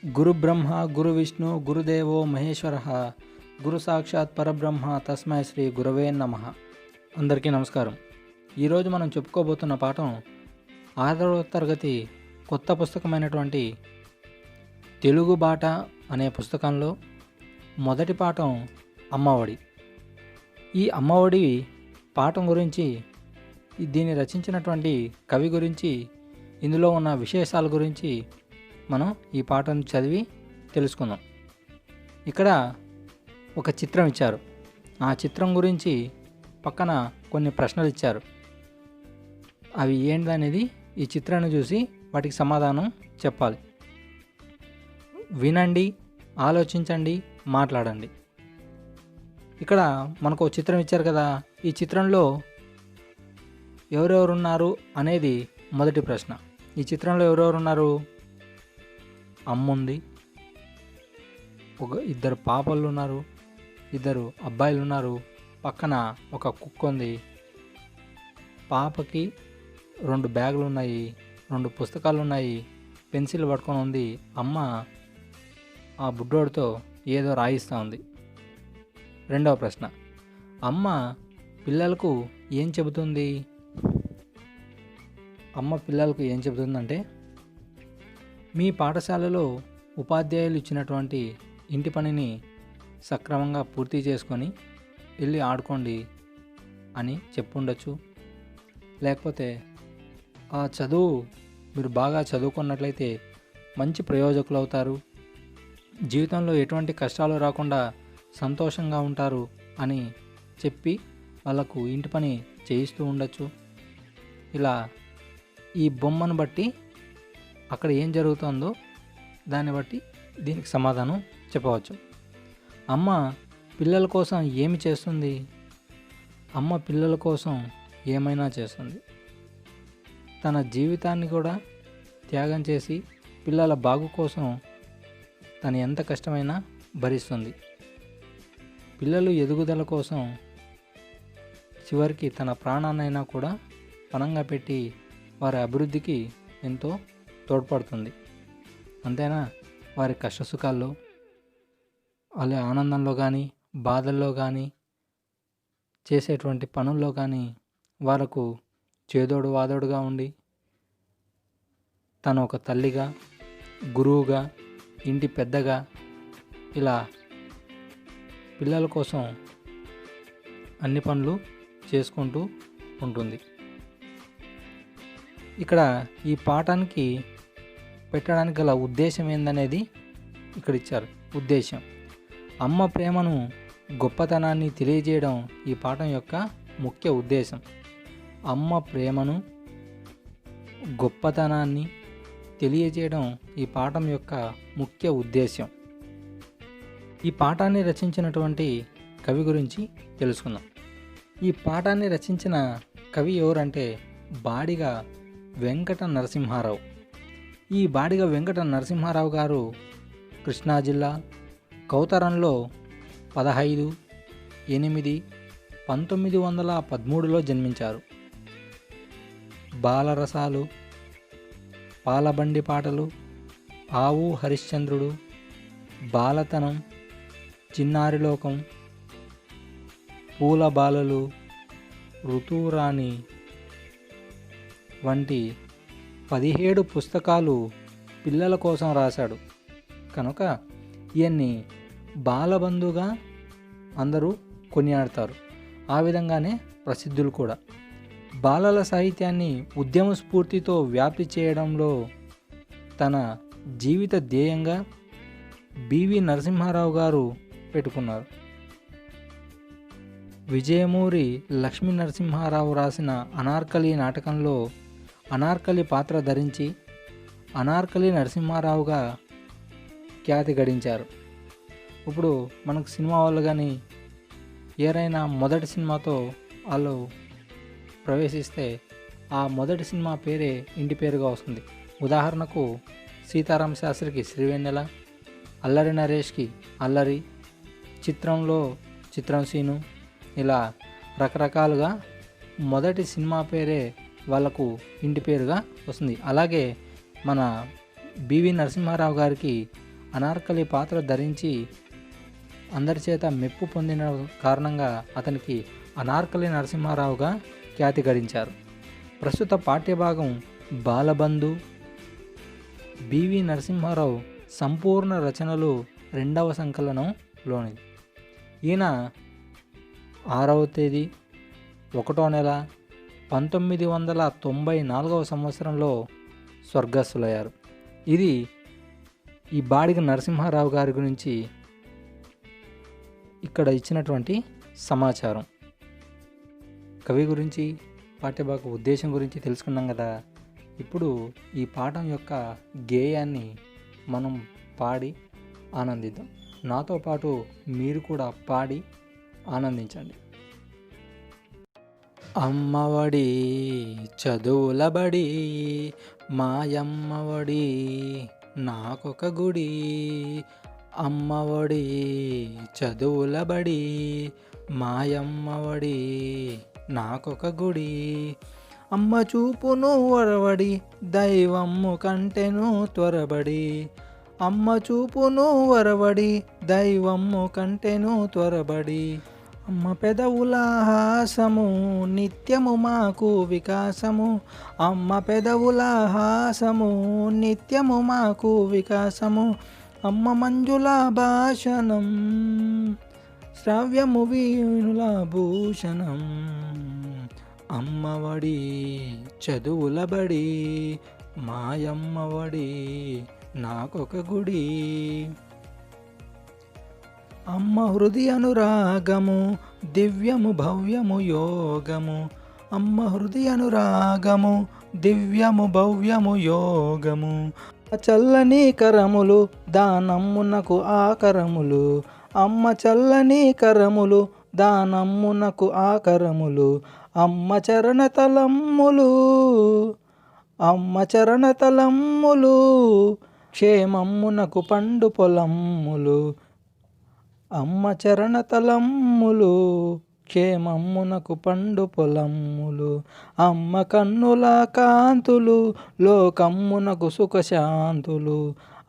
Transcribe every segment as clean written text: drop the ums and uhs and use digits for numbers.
గురు బ్రహ్మ గురు విష్ణు గురుదేవో మహేశ్వర గురు సాక్షాత్ పరబ్రహ్మ తస్మై శ్రీ గురవే నమః. అందరికీ నమస్కారం. ఈరోజు మనం చెప్పుకోబోతున్న పాఠం 6వ తరగతి కొత్త పుస్తకమైనటువంటి తెలుగు బాట అనే పుస్తకంలో మొదటి పాఠం అమ్మఒడి. ఈ అమ్మఒడి పాఠం గురించి, దీన్ని రచించినటువంటి కవి గురించి, ఇందులో ఉన్న విశేషాల గురించి మనం ఈ పాఠం చదివి తెలుసుకుందాం. ఇక్కడ ఒక చిత్రం ఇచ్చారు. ఆ చిత్రం గురించి పక్కన కొన్ని ప్రశ్నలు ఇచ్చారు. అవి ఏంటనేది ఈ చిత్రాన్ని చూసి వాటికి సమాధానం చెప్పాలి. వినండి, ఆలోచించండి, మాట్లాడండి. ఇక్కడ మనకు ఒక చిత్రం ఇచ్చారు కదా, ఈ చిత్రంలో ఎవరెవరున్నారు అనేది మొదటి ప్రశ్న. ఈ చిత్రంలో ఎవరెవరున్నారు? అమ్మ ఉంది, ఇద్దరు పాపలు ఉన్నారు, ఇద్దరు అబ్బాయిలు ఉన్నారు, పక్కన ఒక కుక్క ఉంది, పాపకి 2 బ్యాగులు ఉన్నాయి, 2 పుస్తకాలు ఉన్నాయి, పెన్సిల్ పట్టుకొని ఉంది. అమ్మ ఆ బుడ్డోడితో ఏదో రాయిస్తూ ఉంది. రెండవ ప్రశ్న, అమ్మ పిల్లలకు ఏం చెబుతుంది? అమ్మ పిల్లలకు ఏం చెబుతుందంటే, మీ పాఠశాలలో ఉపాధ్యాయులు ఇచ్చినటువంటి ఇంటి పనిని సక్రమంగా పూర్తి చేసుకొని వెళ్ళి ఆడుకోండి అని చెప్పుండొచ్చు. లేకపోతే ఆ చదువు మీరు బాగా చదువుకున్నట్లయితే మంచి ప్రయోజకులు అవుతారు, జీవితంలో ఎటువంటి కష్టాలు రాకుండా సంతోషంగా ఉంటారు అని చెప్పి వాళ్ళకు ఇంటి పని చేయిస్తూ ఉండొచ్చు. ఇలా ఈ బొమ్మను బట్టి అక్కడ ఏం జరుగుతుందో దాన్ని బట్టి దీనికి సమాధానం చెప్పవచ్చు. అమ్మ పిల్లల కోసం ఏమి చేస్తుంది? అమ్మ పిల్లల కోసం ఏమైనా చేస్తుంది. తన జీవితాన్ని కూడా త్యాగం చేసి పిల్లల బాగు కోసం తను ఎంత కష్టమైనా భరిస్తుంది. పిల్లలు ఎదుగుదల కోసం చివరికి తన ప్రాణాన్నైనా కూడా పణంగా పెట్టి వారి అభివృద్ధికి ఎంతో తోడ్పడుతుంది. అంతేనా, వారి కష్టసుఖాల్లో, వాళ్ళ ఆనందంలో కానీ బాధల్లో కానీ చేసేటువంటి పనుల్లో కానీ వారికి చేదోడు వాదోడుగా ఉండి తను ఒక తల్లిగా, గురువుగా, ఇంటి పెద్దగా ఇలా పిల్లల కోసం అన్ని పనులు చేసుకుంటూ ఉంటుంది. ఇక్కడ ఈ పాఠానికి పెట్టడానికి గల ఉద్దేశం ఏందనేది ఇక్కడ ఇచ్చారు. ఉద్దేశం, అమ్మ ప్రేమను, గొప్పతనాన్ని తెలియజేయడం ఈ పాఠం యొక్క ముఖ్య ఉద్దేశం. అమ్మ ప్రేమను, గొప్పతనాన్ని తెలియజేయడం ఈ పాఠం యొక్క ముఖ్య ఉద్దేశం. ఈ పాఠాన్ని రచించినటువంటి కవి గురించి తెలుసుకుందాం. ఈ పాఠాన్ని రచించిన కవి ఎవరంటే బాడిగ వెంకట నరసింహారావు. ఈ బాడిగ వెంకట నరసింహారావు గారు కృష్ణా జిల్లా కౌతరంలో 15/8/1913లో జన్మించారు. బాలరసాలు, పాలబండి పాటలు, ఆవు హరిశ్చంద్రుడు, బాలతనం, చిన్నారి లోకం, పూల బాలలు, ఋతువురాణి వంటి 17 పుస్తకాలు పిల్లల కోసం రాశాడు. కనుక ఈయన్ని బాలబంధుగా అందరూ కొనియాడతారు. ఆ విధంగానే ప్రసిద్ధులు కూడా. బాలల సాహిత్యాన్ని ఉద్యమ స్ఫూర్తితో వ్యాప్తి చేయడంలో తన జీవిత ధ్యేయంగా బివి నరసింహారావు గారు పెట్టుకున్నారు. విజయమూరి లక్ష్మీ నరసింహారావు రాసిన అనార్కలి నాటకంలో అనార్కలి పాత్ర ధరించి అనార్కలి నరసింహారావుగా ఖ్యాతి గడించారు. ఇప్పుడు మనకు సినిమా వాళ్ళు కానీ ఎవరైనా మొదటి సినిమాతో వాళ్ళు ప్రవేశిస్తే ఆ మొదటి సినిమా పేరే ఇంటి పేరుగా వస్తుంది. ఉదాహరణకు సీతారామ శాస్త్రికి శ్రీవెన్నెల, అల్లరి నరేష్కి అల్లరి, చిత్రంలో చిత్రం సీను, ఇలా రకరకాలుగా మొదటి సినిమా పేరే వాళ్ళకు ఇంటి పేరుగా వస్తుంది. అలాగే మన బివి నరసింహారావు గారికి అనార్కలి పాత్ర ధరించి అందరి చేత మెప్పు పొందిన కారణంగా అతనికి అనార్కలి నరసింహారావుగా ఖ్యాతి గడించారు. ప్రస్తుత పాఠ్యభాగం బాలబంధు. బివి నరసింహారావు సంపూర్ణ రచనలు 2వ సంకలనంలోనిది. ఈయన 6వ తేదీ 1వ నెల 1994 సంవత్సరంలో స్వర్గస్థులయ్యారు. ఇది ఈ బాడిగ నరసింహారావు గారి గురించి ఇక్కడ ఇచ్చినటువంటి సమాచారం. కవి గురించి, పాఠ్యభాగ ఉద్దేశం గురించి తెలుసుకున్నాం కదా. ఇప్పుడు ఈ పాఠం యొక్క గేయాన్ని మనం పాడి ఆనందిద్దాం. నాతో పాటు మీరు కూడా పాడి ఆనందించండి. అమ్మఒడి చదువుల బడి, మాయమ్మఒడి నాకొక గుడి. అమ్మఒడి చదువుల బడి, మాయమ్మఒడి నాకొక గుడి. అమ్మ చూపును వరవడి, దైవమ్ము కంటెను త్వరబడి. అమ్మ చూపును వరవడి, దైవమ్ము కంటెను త్వరబడి. అమ్మ పెదవుల హాసము, నిత్యము మాకు వికాసము. అమ్మ పెదవుల హాసము, నిత్యము మాకు వికాసము. అమ్మ మంజుల భాషణం, శ్రావ్యము వీణుల భూషణం. అమ్మఒడి చదువుల బడి, మాయమ్మఒడి నాకొక గుడి. అమ్మ హృదయ అనురాగము, దివ్యము భవ్యము యోగము. అమ్మ హృదయ అనురాగము, దివ్యము భవ్యము యోగము. చల్లని కరములు, దానమ్మునకు ఆకరములు. అమ్మ చల్లని కరములు, దానమ్మునకు ఆకరములు. అమ్మ చరణతలమ్ములు, అమ్మ చరణతలమ్ములు. క్షేమమ్మునకు పండు పొలమ్ములు. అమ్మ చరణతలమ్ములు, క్షేమమ్మునకు పండు పొలమ్ములు. అమ్మ కన్నుల కాంతులు, లోకమ్మునకు సుఖశాంతులు.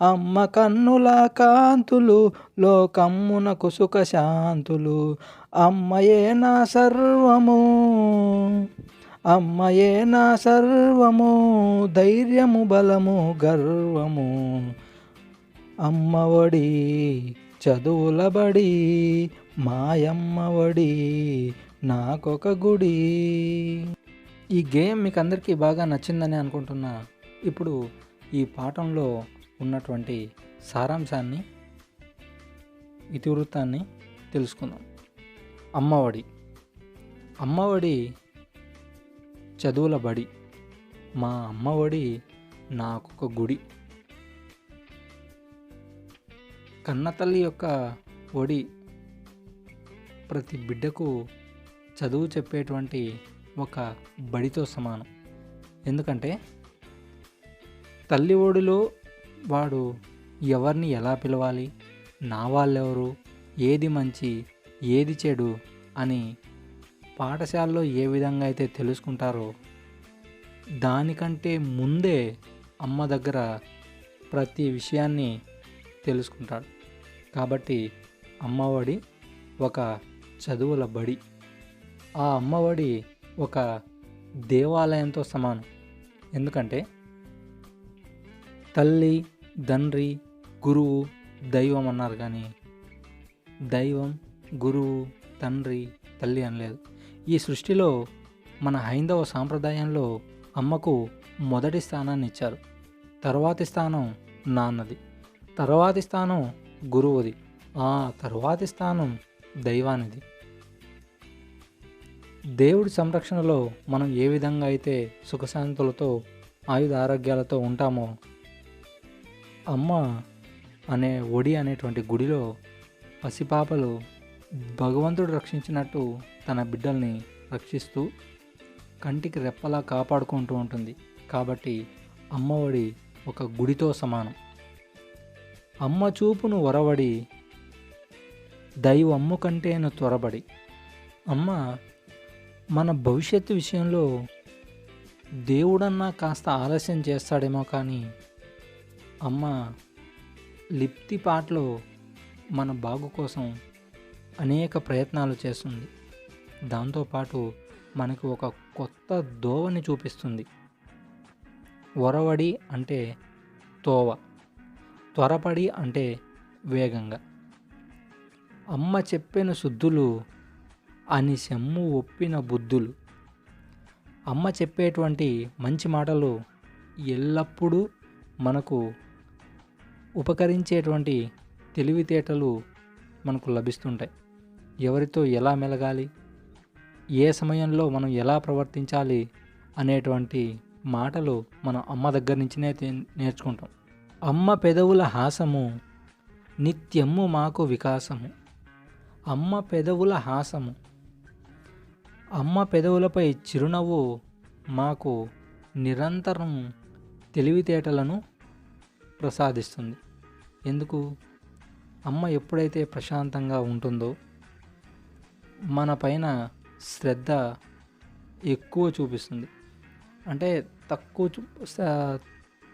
అమ్మ కన్నుల కాంతులు, లోకమ్మునకు సుఖశాంతులు. అమ్మయే నా సర్వము, అమ్మయే నా సర్వము. ధైర్యము బలము గర్వము. అమ్మఒడి చదువుల బడి, మాయమ్మఒడి నాకొక గుడి. ఈ గేమ్ మీకు అందరికీ బాగా నచ్చిందని అనుకుంటున్నా. ఇప్పుడు ఈ పాఠంలో ఉన్నటువంటి సారాంశాన్ని, ఇతివృత్తాన్ని తెలుసుకుందాం. అమ్మఒడి. అమ్మఒడి చదువుల బడి, మా అమ్మఒడి నాకొక గుడి. కన్నతల్లి యొక్క ఒడి ప్రతి బిడ్డకు చదువు చెప్పేటువంటి ఒక బడితో సమానం. ఎందుకంటే తల్లి ఒడిలో వాడు ఎవరిని ఎలా పిలవాలి, నా వాళ్ళెవరు, ఏది మంచి ఏది చెడు అని పాఠశాలలో ఏ విధంగా అయితే తెలుసుకుంటారో దానికంటే ముందే అమ్మ దగ్గర ప్రతి విషయాన్ని తెలుసుకుంటాడు. కాబట్టి అమ్మఒడి ఒక చదువుల బడి. ఆ అమ్మఒడి ఒక దేవాలయంతో సమానం. ఎందుకంటే తల్లి, తండ్రి, గురువు, దైవం అన్నారు, కానీ దైవం, గురువు, తండ్రి, తల్లి అనలేదు. ఈ సృష్టిలో మన హైందవ సాంప్రదాయంలో అమ్మకు మొదటి స్థానాన్ని ఇచ్చారు. తర్వాతి స్థానం నాన్నది, తర్వాతి స్థానం గురువుది, ఆ తర్వాతి స్థానం దైవానిది. దేవుడి సంరక్షణలో మనం ఏ విధంగా అయితే సుఖశాంతులతో ఆయుధ ఆరోగ్యాలతో ఉంటామో, అమ్మ అనే ఒడి అనేటువంటి గుడిలో పసిపాపలు భగవంతుడు రక్షించినట్టు తన బిడ్డల్ని రక్షిస్తూ కంటికి రెప్పలా కాపాడుకుంటూ ఉంటుంది. కాబట్టి అమ్మ ఒడి ఒక గుడితో సమానం. అమ్మ చూపును వరవడి, దైవమ్ము కంటేను త్వరబడి. అమ్మ మన భవిష్యత్తు విషయంలో దేవుడన్నా కాస్త ఆలస్యం చేస్తాడేమో, కానీ అమ్మ లిప్తిపాట్లో మన బాగు కోసం అనేక ప్రయత్నాలు చేస్తుంది. దాంతోపాటు మనకు ఒక కొత్త దోవని చూపిస్తుంది. ఒరవడి అంటే తోవ, త్వరపడి అంటే వేగంగా. అమ్మ చెప్పెను శుద్ధులు అని సెమ్ము ఒప్పిన బుద్ధులు. అమ్మ చెప్పేటువంటి మంచి మాటలు ఎల్లప్పుడూ మనకు ఉపకరించేటువంటి తెలివితేటలు మనకు లభిస్తుంటాయి. ఎవరితో ఎలా మెలగాలి, ఏ సమయంలో మనం ఎలా ప్రవర్తించాలి అనేటువంటి మాటలు మనం అమ్మ దగ్గర నుంచినే నేర్చుకుంటాం. అమ్మ పెదవుల హాసము నిత్యము మాకు వికాసము. అమ్మ పెదవుల హాసము, అమ్మ పెదవులపై చిరునవ్వు మాకు నిరంతరం తెలివితేటలను ప్రసాదిస్తుంది. ఎందుకు? అమ్మ ఎప్పుడైతే ప్రశాంతంగా ఉంటుందో మన పైన శ్రద్ధ ఎక్కువ చూపిస్తుంది. అంటే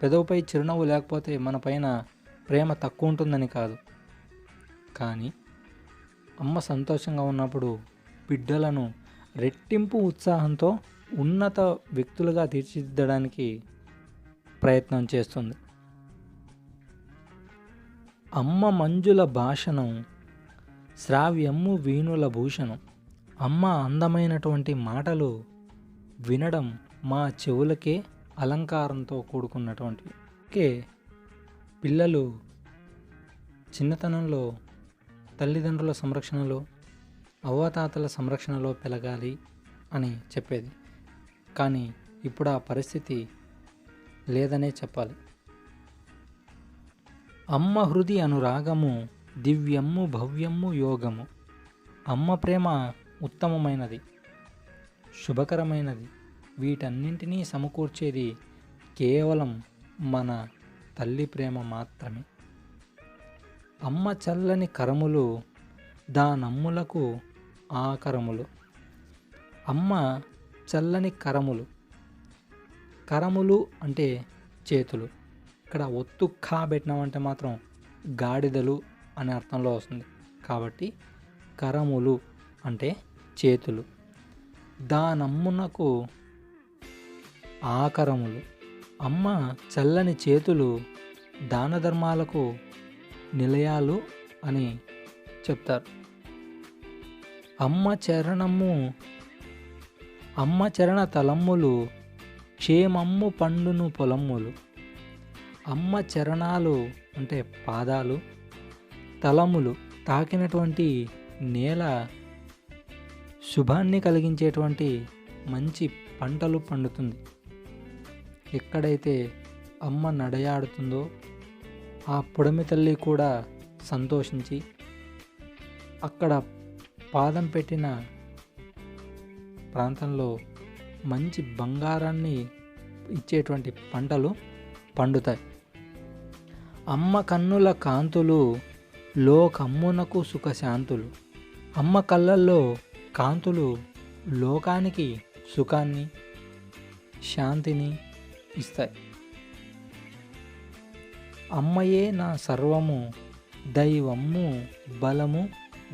పెదవుపై చిరునవ్వు లేకపోతే మన పైన ప్రేమ తక్కువ ఉంటుందని కాదు, కానీ అమ్మ సంతోషంగా ఉన్నప్పుడు బిడ్డలను రెట్టింపు ఉత్సాహంతో ఉన్నత వ్యక్తులుగా తీర్చిదిద్దడానికి ప్రయత్నం చేస్తుంది. అమ్మ మంజుల భాషణం శ్రావ్యమ్ము వీణుల భూషణం. అమ్మ అందమైనటువంటి మాటలు వినడం మా చెవులకే అలంకారంతో కూడుకున్నటువంటివి. పిల్లలు చిన్నతనంలో తల్లిదండ్రుల సంరక్షణలో, అవ్వాతాతల సంరక్షణలో పెరగాలి అని చెప్పేది. కానీ ఇప్పుడు ఆ పరిస్థితి లేదనే చెప్పాలి. అమ్మ హృది అనురాగము దివ్యమ్ము భవ్యమ్ము యోగము. అమ్మ ప్రేమ ఉత్తమమైనది, శుభకరమైనది. వీటన్నింటినీ సమకూర్చేది కేవలం మన తల్లి ప్రేమ మాత్రమే. అమ్మ చల్లని కరములు దానమ్ములకు ఆకరములు. అమ్మ చల్లని కరములు, కరములు అంటే చేతులు. ఇక్కడ ఒత్తు ఖా పెట్టినామంటే మాత్రం గాడిదలు అనే అర్థంలో వస్తుంది. కాబట్టి కరములు అంటే చేతులు. దానమ్మునకు ఆకరములు. అమ్మ చల్లని చేతులు దాన ధర్మాలకు నిలయాలు అని చెప్తారు. అమ్మ చరణ తలమ్ములు క్షేమమ్ము పండును పొలమ్ములు. అమ్మ చరణాలు అంటే పాదాలు, తలములు తాకినటువంటి నేల శుభాన్ని కలిగించేటువంటి మంచి పంటలు పండుతుంది. ఎక్కడైతే అమ్మ నడయాడుతుందో ఆ పుడమి తల్లి కూడా సంతోషించి అక్కడ పాదం పెట్టిన ప్రాంతంలో మంచి బంగారాన్ని ఇచ్చేటువంటి పంటలు పండుతాయి. అమ్మ కన్నుల కాంతులు లోకమ్మునకు సుఖశాంతులు. అమ్మ కళ్ళల్లో కాంతులు లోకానికి సుఖాన్ని, శాంతిని ఇస్తాయి. అమ్మయే నా సర్వము దైవము బలము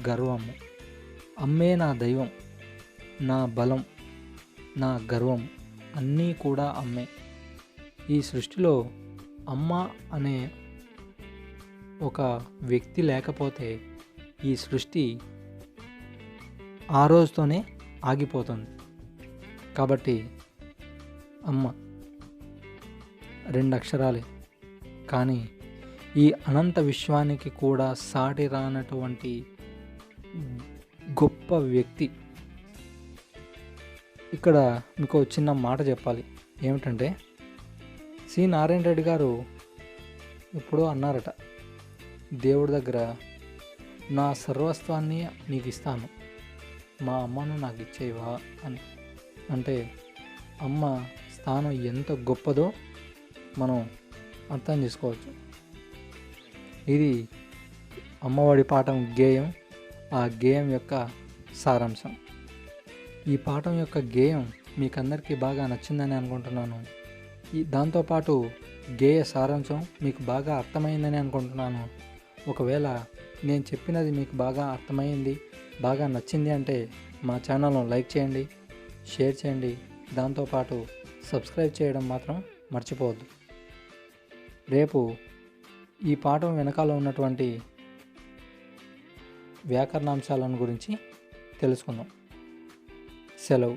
గర్వము. అమ్మే నా దైవం, నా బలం, నా గర్వం అన్నీ కూడా అమ్మే. ఈ సృష్టిలో అమ్మ అనే ఒక వ్యక్తి లేకపోతే ఈ సృష్టి ఆ రోజుతోనే ఆగిపోతుంది. కాబట్టి అమ్మ 2 అక్షరాలే, కానీ ఈ అనంత విశ్వానికి కూడా సాటి రానటువంటి గొప్ప వ్యక్తి. ఇక్కడ మీకు చిన్న మాట చెప్పాలి. ఏమిటంటే సి నారాయణ రెడ్డి గారు ఎప్పుడో అన్నారట, దేవుడి దగ్గర నా సర్వస్వాన్ని నీకు ఇస్తాను, మా అమ్మను నాకు ఇచ్చేవా అని. అంటే అమ్మ స్థానం ఎంత గొప్పదో మనం అర్థం చేసుకోవచ్చు. ఇది అమ్మఒడి పాఠం గేయం, ఆ గేయం యొక్క సారాంశం. ఈ పాఠం యొక్క గేయం మీకు అందరికీ బాగా నచ్చిందని అనుకుంటున్నాను. దాంతోపాటు గేయ సారాంశం మీకు బాగా అర్థమైందని అనుకుంటున్నాను. ఒకవేళ నేను చెప్పినది మీకు బాగా అర్థమైంది, బాగా నచ్చింది అంటే మా ఛానల్ను లైక్ చేయండి, షేర్ చేయండి, దాంతోపాటు సబ్స్క్రైబ్ చేయడం మాత్రం మర్చిపోవద్దు. రేపు ఈ పాఠం వెనకాల ఉన్నటువంటి వ్యాకరణాంశాలను గురించి తెలుసుకుందాం. సెలవు.